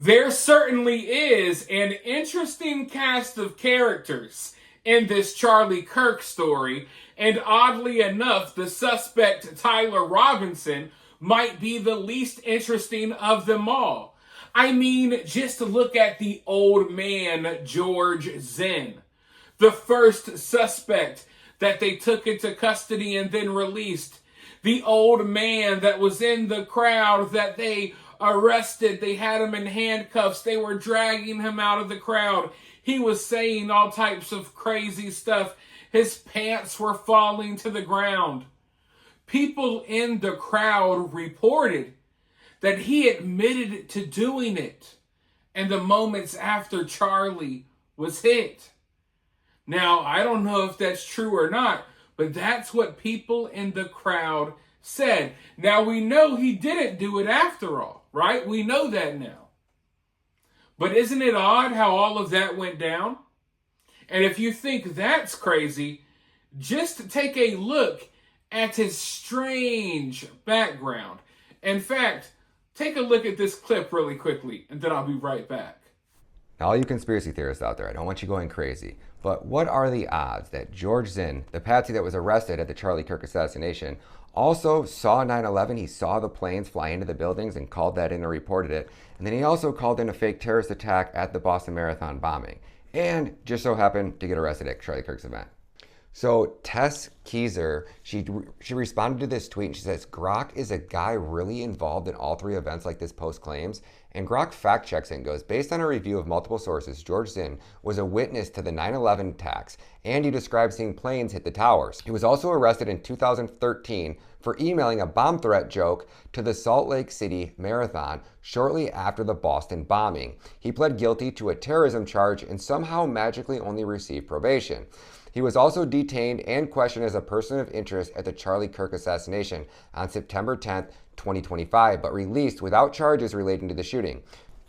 There certainly is an interesting cast of characters in this Charlie Kirk story, and oddly enough, the suspect Tyler Robinson might be the least interesting of them all. I mean, just look at the old man, George Zinn, the first suspect that they took into custody and then released. The old man that was in the crowd that they arrested. They had him in handcuffs. They were dragging him out of the crowd. He was saying all types of crazy stuff. His pants were falling to the ground. People in the crowd reported that he admitted to doing it in the moments after Charlie was hit. Now, I don't know if that's true or not, but that's what people in the crowd said. Now, we know he didn't do it after all, right? We know that now. But isn't it odd how all of that went down? And if you think that's crazy, just take a look at his strange background. In fact, take a look at this clip really quickly, and then I'll be right back. Now, all you conspiracy theorists out there, I don't want you going crazy, but what are the odds that George Zinn, the patsy that was arrested at the Charlie Kirk assassination, also saw 9/11, he saw the planes fly into the buildings and called that in and reported it, and then he also called in a fake terrorist attack at the Boston Marathon bombing, and just so happened to get arrested at Charlie Kirk's event. So Tess Keyser, she responded to this tweet and she says, Grok, is a guy really involved in all three events like this post claims? And Grok fact checks it and goes, based on a review of multiple sources, George Zinn was a witness to the 9/11 attacks, and he described seeing planes hit the towers. He was also arrested in 2013 for emailing a bomb threat joke to the Salt Lake City Marathon shortly after the Boston bombing. He pled guilty to a terrorism charge and somehow magically only received probation. He was also detained and questioned as a person of interest at the Charlie Kirk assassination on September 10th, 2025, but released without charges relating to the shooting.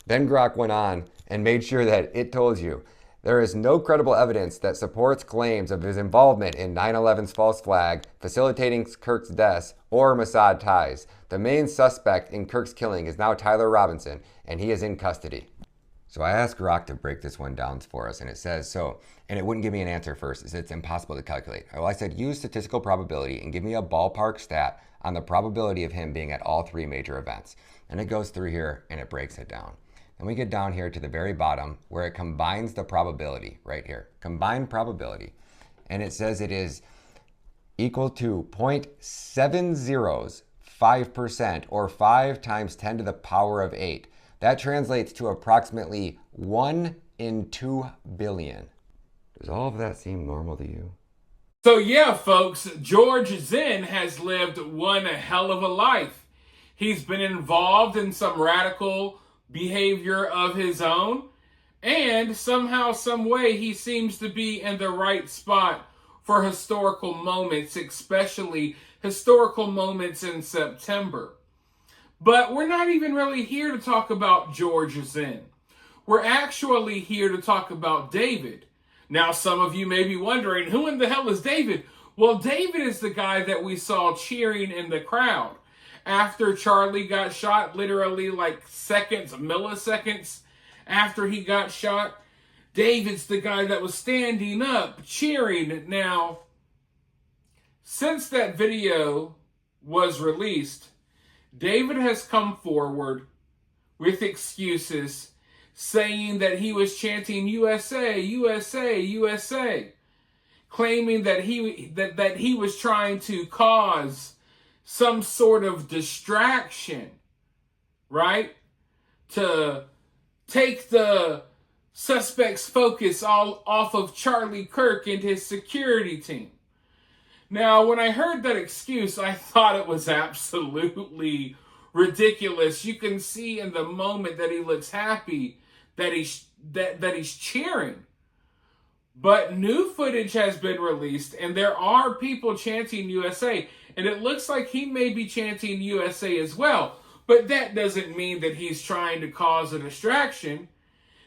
Then Grok went on and made sure that it told you there is no credible evidence that supports claims of his involvement in 9/11's false flag, facilitating Kirk's deaths, or Mossad ties. The main suspect in Kirk's killing is now Tyler Robinson, and he is in custody. So I asked Grok to break this one down for us, and it says, and it wouldn't give me an answer first. It said it's impossible to calculate. Well, I said, use statistical probability and give me a ballpark stat on the probability of him being at all three major events. And it goes through here and it breaks it down. Then we get down here to the very bottom where it combines the probability right here. Combined probability. And it says it is equal to 0.705% or 5 times 10 to the power of 8. That translates to approximately 1 in 2 billion. Does all of that seem normal to you? So yeah, folks, George Zinn has lived one hell of a life. He's been involved in some radical behavior of his own, and somehow, some way, he seems to be in the right spot for historical moments, especially historical moments in September. But we're not even really here to talk about George Zinn. We're actually here to talk about David. Now, some of you may be wondering, who in the hell is David? Well, David is the guy that we saw cheering in the crowd. After Charlie got shot, literally like seconds, milliseconds after he got shot, David's the guy that was standing up, cheering. Now, since that video was released, David has come forward with excuses saying that he was chanting USA, USA, USA, claiming that he was trying to cause some sort of distraction, right? To take the suspect's focus all off of Charlie Kirk and his security team. Now, when I heard that excuse, I thought it was absolutely ridiculous. You can see in the moment that he looks happy that he's cheering. But new footage has been released, and there are people chanting USA, and it looks like he may be chanting USA as well. But that doesn't mean that he's trying to cause a distraction.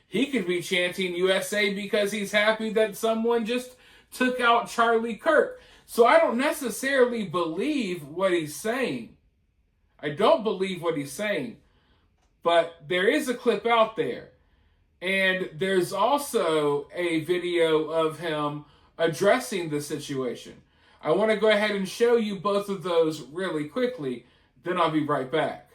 He could be chanting USA because he's happy that someone just took out Charlie Kirk. So I don't necessarily believe what he's saying. I don't believe what he's saying. But there is a clip out there. And there's also a video of him addressing the situation. I want to go ahead and show you both of those really quickly. Then I'll be right back.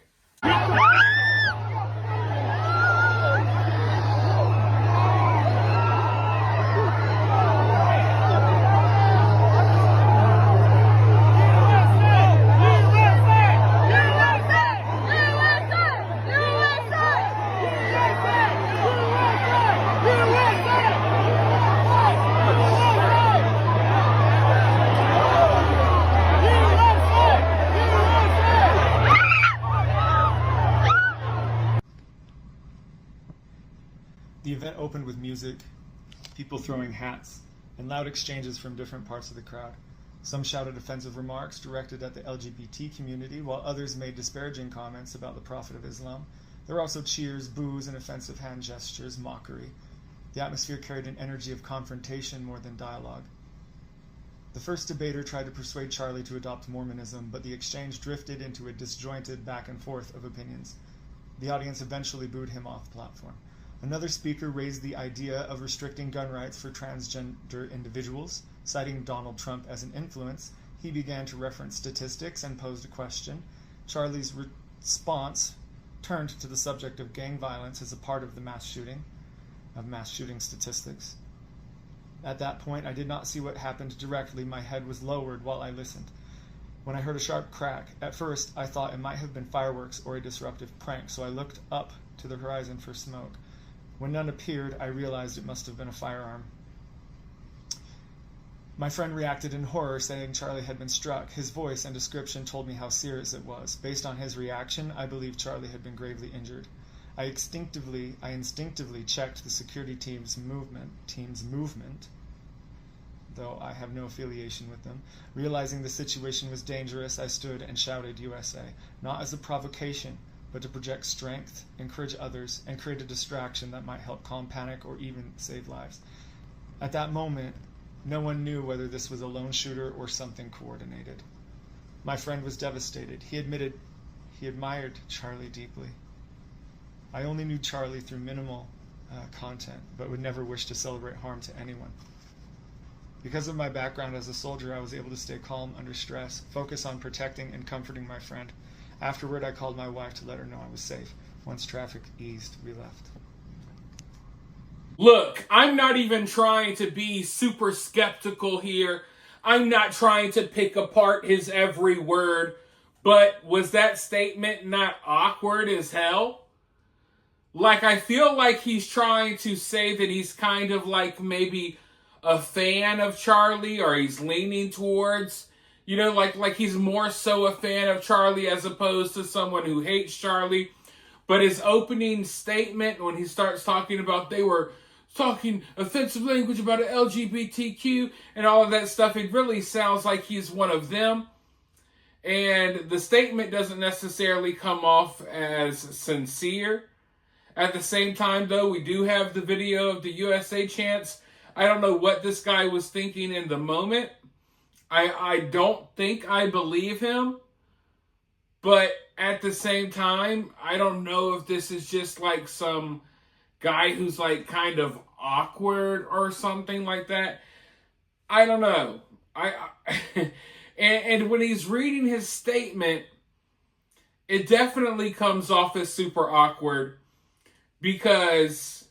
The event opened with music, people throwing hats, and loud exchanges from different parts of the crowd. Some shouted offensive remarks directed at the LGBT community, while others made disparaging comments about the Prophet of Islam. There were also cheers, boos, and offensive hand gestures, mockery. The atmosphere carried an energy of confrontation more than dialogue. The first debater tried to persuade Charlie to adopt Mormonism, but the exchange drifted into a disjointed back and forth of opinions. The audience eventually booed him off the platform. Another speaker raised the idea of restricting gun rights for transgender individuals. Citing Donald Trump as an influence, he began to reference statistics and posed a question. Charlie's response turned to the subject of gang violence as a part of the mass shooting statistics. At that point, I did not see what happened directly. My head was lowered while I listened. When I heard a sharp crack, at first I thought it might have been fireworks or a disruptive prank, so I looked up to the horizon for smoke. When none appeared, I realized it must have been a firearm. My friend reacted in horror, saying Charlie had been struck. His voice and description told me how serious it was. Based on his reaction, I believed Charlie had been gravely injured. I instinctively checked the security team's movement, though I have no affiliation with them. Realizing the situation was dangerous, I stood and shouted USA, not as a provocation, but to project strength, encourage others, and create a distraction that might help calm panic or even save lives. At that moment, no one knew whether this was a lone shooter or something coordinated. My friend was devastated. He admitted he admired Charlie deeply. I only knew Charlie through minimal content, but would never wish to celebrate harm to anyone. Because of my background as a soldier, I was able to stay calm under stress, focus on protecting and comforting my friend. Afterward, I called my wife to let her know I was safe. Once traffic eased, we left. Look, I'm not even trying to be super skeptical here. I'm not trying to pick apart his every word. But was that statement not awkward as hell? Like, I feel like he's trying to say that he's kind of like maybe a fan of Charlie, or he's leaning towards, you know, like he's more so a fan of Charlie as opposed to someone who hates Charlie. But his opening statement, when he starts talking about they were talking offensive language about LGBTQ and all of that stuff, it really sounds like he's one of them. And the statement doesn't necessarily come off as sincere. At the same time, though, we do have the video of the USA chants. I don't know what this guy was thinking in the moment. I don't think I believe him. But at the same time, I don't know if this is just like some guy who's like kind of awkward or something like that. I don't know. And when he's reading his statement, it definitely comes off as super awkward. Because,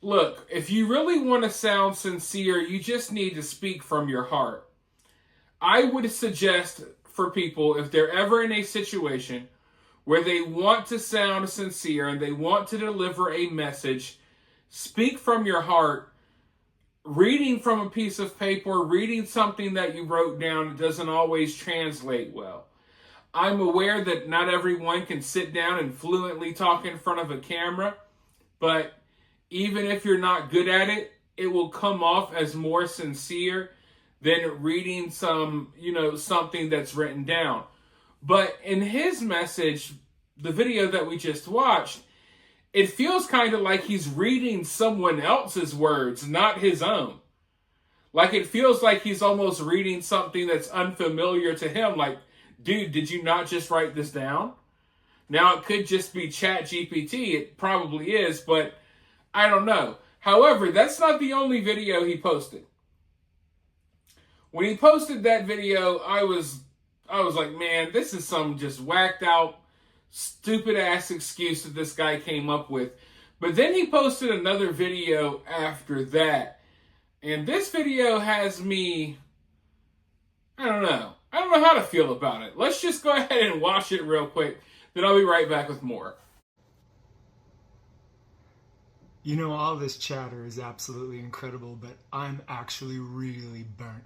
look, if you really want to sound sincere, you just need to speak from your heart. I would suggest for people, if they're ever in a situation where they want to sound sincere and they want to deliver a message, speak from your heart. Reading from a piece of paper, reading something that you wrote down doesn't always translate well. I'm aware that not everyone can sit down and fluently talk in front of a camera, but even if you're not good at it, it will come off as more sincere than reading something that's written down. But in his message, the video that we just watched, it feels kind of like he's reading someone else's words, not his own. Like, it feels like he's almost reading something that's unfamiliar to him. Like, dude, did you not just write this down? Now, it could just be Chat GPT. It probably is, but I don't know. However, that's not the only video he posted. When he posted that video, I was like, man, this is some just whacked out, stupid ass excuse that this guy came up with. But then he posted another video after that. And this video has me, I don't know how to feel about it. Let's just go ahead and watch it real quick. Then I'll be right back with more. You know, all this chatter is absolutely incredible, but I'm actually really burnt.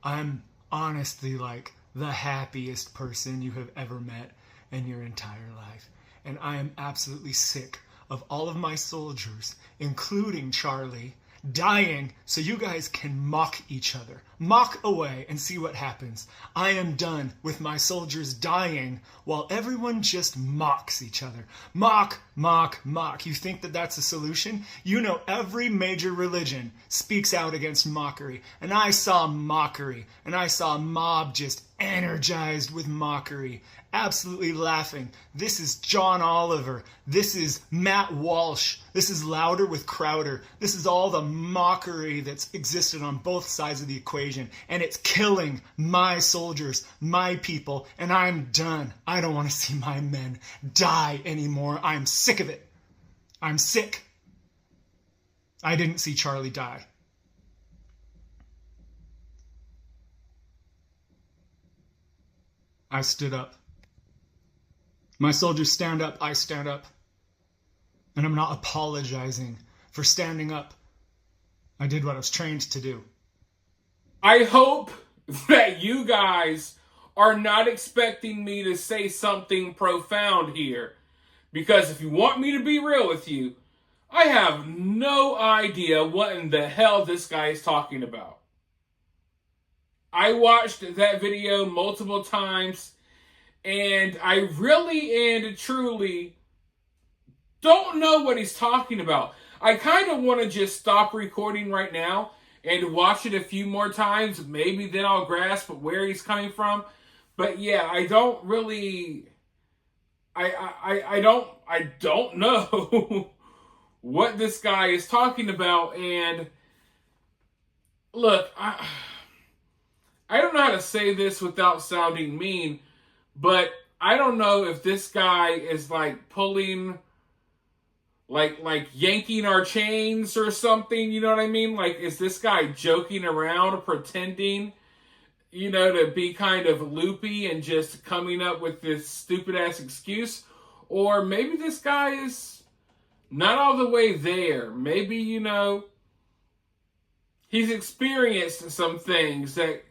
I'm honestly like the happiest person you have ever met in your entire life. And I am absolutely sick of all of my soldiers, including Charlie, dying so you guys can mock each other. Mock away and see what happens. I am done with my soldiers dying while everyone just mocks each other. Mock, mock, mock. You think that that's a solution? You know, every major religion speaks out against mockery. And I saw mockery. And I saw a mob just energized with mockery. Absolutely laughing. This is John Oliver. This is Matt Walsh. This is Louder with Crowder. This is all the mockery that's existed on both sides of the equation. And it's killing my soldiers, my people, and I'm done. I don't want to see my men die anymore. I'm sick of it. I'm sick. I didn't see Charlie die. I stood up. My soldiers stand up, I stand up. And I'm not apologizing for standing up. I did what I was trained to do. I hope that you guys are not expecting me to say something profound here. Because if you want me to be real with you, I have no idea what in the hell this guy is talking about. I watched that video multiple times, and I really and truly don't know what he's talking about. I kind of want to just stop recording right now and watch it a few more times. Maybe then I'll grasp where he's coming from. But yeah, I don't really... I don't know what this guy is talking about. And look, I don't know how to say this without sounding mean, but I don't know if this guy is like pulling, like yanking our chains or something, you know what I mean? Like, is this guy joking around or pretending, you know, to be kind of loopy and just coming up with this stupid ass excuse? Or maybe this guy is not all the way there. Maybe, you know, he's experienced some things that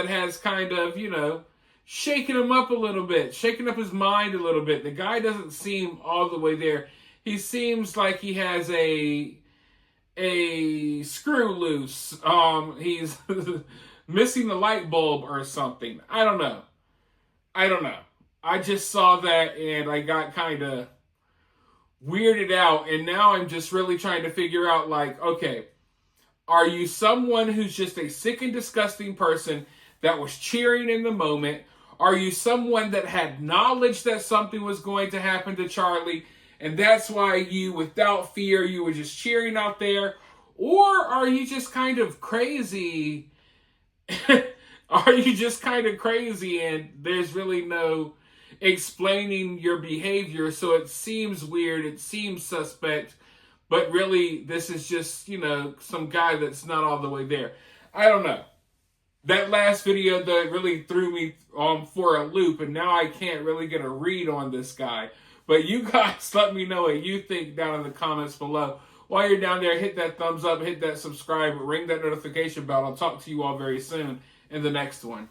has kind of, you know, shaking him up a little bit, shaking up his mind a little bit. The guy doesn't seem all the way there. He seems like he has a screw loose. He's missing the light bulb or something. I don't know. I just saw that and I got kind of weirded out. And now I'm just really trying to figure out, like, okay, are you someone who's just a sick and disgusting person that was cheering in the moment? Are you someone that had knowledge that something was going to happen to Charlie, and that's why you, without fear, you were just cheering out there? Or are you just kind of crazy? Are you just kind of crazy and there's really no explaining your behavior, so it seems weird, it seems suspect, but really this is just, you know, some guy that's not all the way there? I don't know. That last video that really threw me for a loop, and now I can't really get a read on this guy. But you guys let me know what you think down in the comments below. While you're down there, hit that thumbs up, hit that subscribe, ring that notification bell. I'll talk to you all very soon in the next one.